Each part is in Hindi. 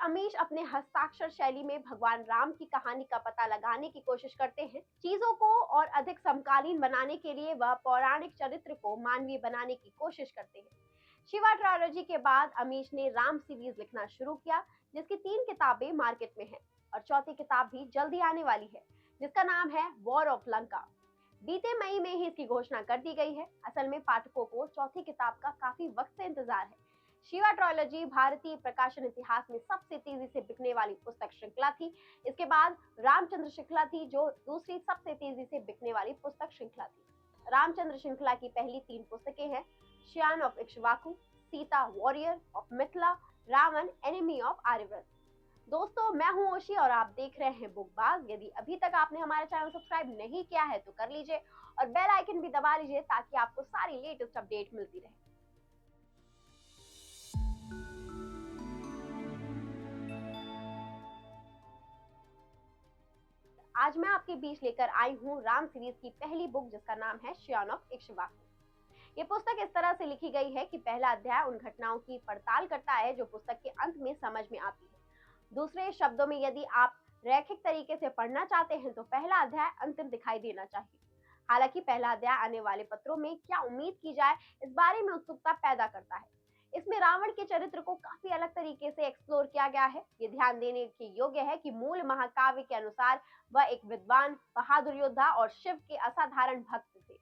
अमीश अपने हस्ताक्षर शैली में भगवान राम की कहानी का पता लगाने की कोशिश करते हैं। चीजों को और अधिक समकालीन बनाने के लिए वह पौराणिक चरित्र को मानवीय बनाने की कोशिश करते हैं। शिवा ट्रायोलॉजी के बाद अमीश ने राम सीरीज लिखना शुरू किया, जिसकी 3 किताबें मार्केट में हैं और चौथी किताब भी जल्दी आने वाली है, जिसका नाम है वॉर ऑफ लंका। बीते मई में ही इसकी घोषणा कर दी गई है। असल में पाठकों को चौथी किताब का काफी वक्त से इंतजार है। शिवा ट्रायोलॉजी भारतीय प्रकाशन इतिहास में सबसे तेजी से बिकने वाली पुस्तक श्रृंखला थी। इसके बाद रामचंद्र श्रृंखला थी, जो दूसरी सबसे तेजी से बिकने वाली पुस्तक श्रृंखला थी। रामचंद्र श्रृंखला की पहली 3 पुस्तकें हैं scion of Ikshvaku, Sita warrior of Mithila, Ravan enemy of Aryavarta. दोस्तों, मैं हूं ओशी और आप देख रहे हैं बुकबाज। यदि अभी तक आपने हमारा चैनल सब्सक्राइब नहीं किया है तो कर लीजिए और बेल आइकन भी दबा लीजिए ताकि आपको सारी लेटेस्ट अपडेट मिलती रहे। आज मैं आपके बीच लेकर आई हूँ राम सीरीज की पहली बुक, जिसका नाम है श्यान ऑफ इक्ष्वाकु। ये पुस्तक इस तरह से लिखी गई है कि पहला अध्याय उन घटनाओं की पड़ताल करता है जो पुस्तक के अंत में समझ में आती है। दूसरे शब्दों में, यदि आप रैखिक तरीके से पढ़ना चाहते हैं तो पहला अध्याय अंतिम दिखाई देना चाहिए। हालांकि पहला अध्याय आने वाले पत्रों में क्या उम्मीद की जाए इस बारे में उत्सुकता पैदा करता है। इसमें रावण के चरित्र को काफी अलग तरीके से एक्सप्लोर किया गया है। ये ध्यान देने के योग्य है कि मूल महाकाव्य के अनुसार वह एक विद्वान, बहादुर योद्धा और शिव के असाधारण भक्त थे।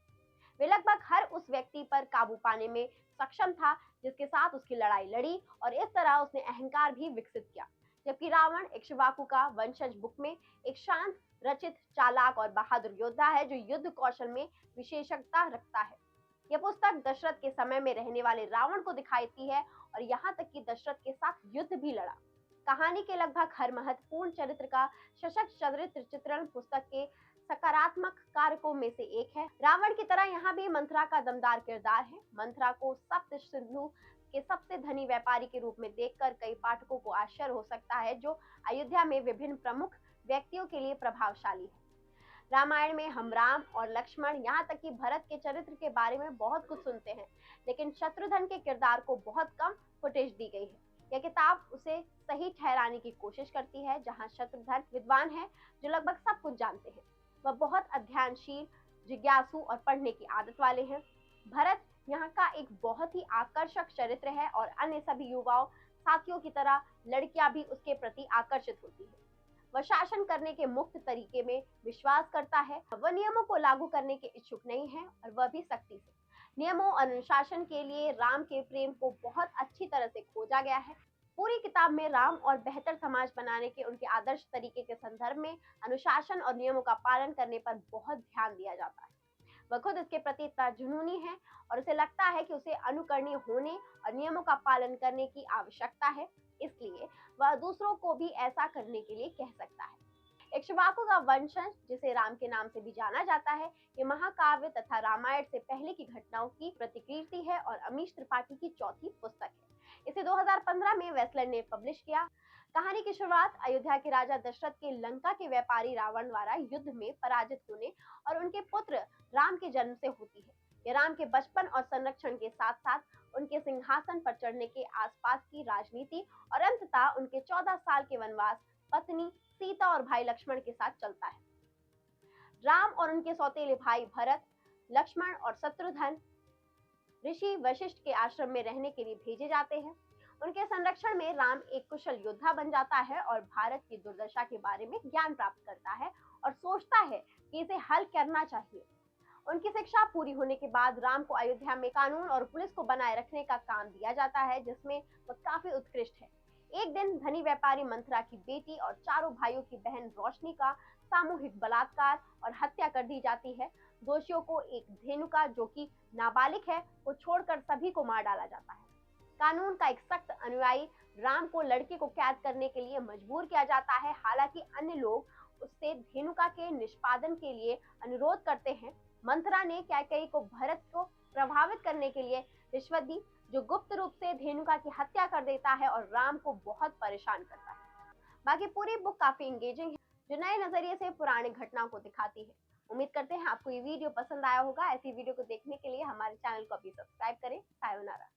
वे लगभग हर उस व्यक्ति पर काबू पाने में सक्षम था जिसके साथ उसकी लड़ाई लड़ी, और इस तरह उसने अहंकार भी विकसित किया। जबकि रावण इक्ष्वाकु का वंशज बुक में एक शांत, रचित, चालाक और बहादुर योद्धा है जो युद्ध कौशल में विशेषज्ञता रखता है। यह पुस्तक दशरथ के समय में रहने वाले रावण को दिखाती है और यहाँ तक कि दशरथ के साथ युद्ध भी लड़ा। कहानी के लगभग हर महत्वपूर्ण चरित्र का सशक्त चरित्र चित्रण पुस्तक के सकारात्मक कारकों में से एक है। रावण की तरह यहाँ भी मंथरा का दमदार किरदार है। मंथरा को सप्त सिंधु के सबसे धनी व्यापारी के रूप में देखकर कई पाठकों को आश्चर्य हो सकता है, जो अयोध्या में विभिन्न प्रमुख व्यक्तियों के लिए प्रभावशाली है। रामायण में हम राम और लक्ष्मण, यहाँ तक कि भरत के चरित्र के बारे में बहुत कुछ सुनते हैं, लेकिन शत्रुघ्न के किरदार को बहुत कम फुटेज दी गई है। यह किताब उसे सही ठहराने की कोशिश करती है। जहाँ शत्रुघ्न विद्वान है जो लगभग सब कुछ जानते हैं, वह बहुत अध्ययनशील, जिज्ञासु और पढ़ने की आदत वाले हैं। भरत यहाँ का एक बहुत ही आकर्षक चरित्र है और अन्य सभी युवाओं साथियों की तरह लड़कियां भी उसके प्रति आकर्षित होती है। वह शासन करने के मुक्त तरीके में विश्वास करता है। वह नियमों को लागू करने के इच्छुक नहीं है, और वह भी सख्ती से। नियमों और अनुशासन के लिए राम के प्रेम को बहुत अच्छी तरह से खोजा गया है। पूरी किताब में राम और बेहतर समाज बनाने के उनके आदर्श तरीके के संदर्भ में अनुशासन और नियमों का पालन करने पर बहुत ध्यान दिया जाता है। वह खुद इसके प्रति इतना जुनूनी है और उसे लगता है कि उसे अनुकरणीय होने और नियमों का पालन करने की आवश्यकता है, इसलिए वह दूसरों को भी ऐसा करने के लिए कह सकता है। इक्ष्वाकु का वंशज, जिसे राम के नाम से भी जाना जाता है, ये महाकाव्य तथा रामायण से पहले की घटनाओं की प्रतिकृति है और अमीश त्रिपाठी की चौथी पुस्तक है। इसे 2015 में वेस्टलैंड ने पब्लिश किया। कहानी की शुरुआत अयोध्या के राजा दशरथ के लंका के व्यापारी रावण द्वारा युद्ध में पराजित होने और उनके पुत्र राम के जन्म से होती है। यह राम के बचपन और संरक्षण के साथ साथ उनके सिंहासन पर चढ़ने के आसपास की राजनीति और अंततः उनके 14 साल के वनवास, पत्नी सीता और भाई लक्ष्मण के साथ चलता है। राम और उनके सौतेले भाई भरत, लक्ष्मण और शत्रुघ्न ऋषि वशिष्ठ के आश्रम में रहने के लिए भेजे जाते हैं। उनके संरक्षण में राम एक कुशल योद्धा बन जाता है और भारत की दुर्दशा के बारे में ज्ञान प्राप्त करता है और सोचता है कि इसे हल करना चाहिए। उनकी शिक्षा पूरी होने के बाद राम को अयोध्या में कानून और पुलिस को बनाए रखने का काम दिया जाता है, जिसमें वह काफी उत्कृष्ट है। एक दिन धनी व्यापारी मंथरा की बेटी और चारों भाइयों की बहन रोशनी का सामूहिक बलात्कार और हत्या कर दी जाती है। दोषियों को एक धेनुका, जो कि नाबालिग है, को छोड़कर सभी को मार डाला जाता है। कानून का एक सख्त अनुयायी राम को लड़के को कैद करने के लिए मजबूर किया जाता है। हालांकि अन्य लोग उससे धेनुका के निष्पादन के लिए अनुरोध करते हैं। मंथरा ने कैकेयी को भरत को प्रभावित करने के लिए रिश्वत दी, जो गुप्त रूप से धेनुका की हत्या कर देता है और राम को बहुत परेशान करता है। बाकी पूरी बुक काफी एंगेजिंग है, जो नए नजरिए से पुरानी घटनाओं को दिखाती है। उम्मीद करते हैं आपको ये वीडियो पसंद आया होगा। ऐसी वीडियो को देखने के लिए हमारे चैनल को अभी सब्सक्राइब करें। सायोनारा।